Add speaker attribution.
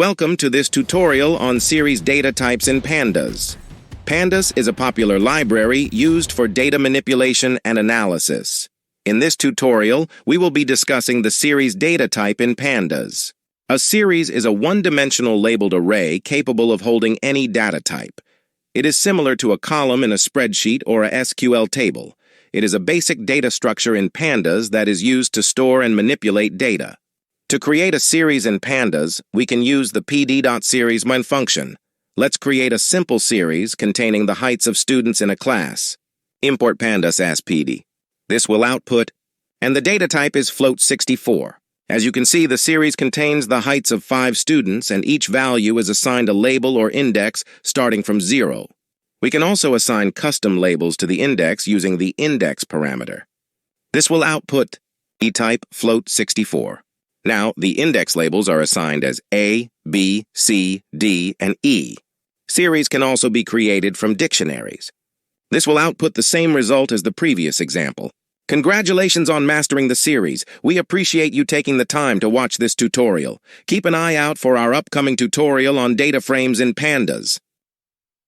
Speaker 1: Welcome to this tutorial on series data types in Pandas. Pandas is a popular library used for data manipulation and analysis. In this tutorial, we will be discussing the series data type in Pandas. A series is a one-dimensional labeled array capable of holding any data type. It is similar to a column in a spreadsheet or a SQL table. It is a basic data structure in Pandas that is used to store and manipulate data. To create a series in Pandas, we can use the pd.Series main function. Let's create a simple series containing the heights of students in a class. Import Pandas as pd. This will output, and the data type is float64. As you can see, the series contains the heights of 5 students, and each value is assigned a label or index starting from 0. We can also assign custom labels to the index using the index parameter. This will output e-type float64. Now, the index labels are assigned as A, B, C, D, and E. Series can also be created from dictionaries. This will output the same result as the previous example. Congratulations on mastering the series. We appreciate you taking the time to watch this tutorial. Keep an eye out for our upcoming tutorial on data frames in Pandas.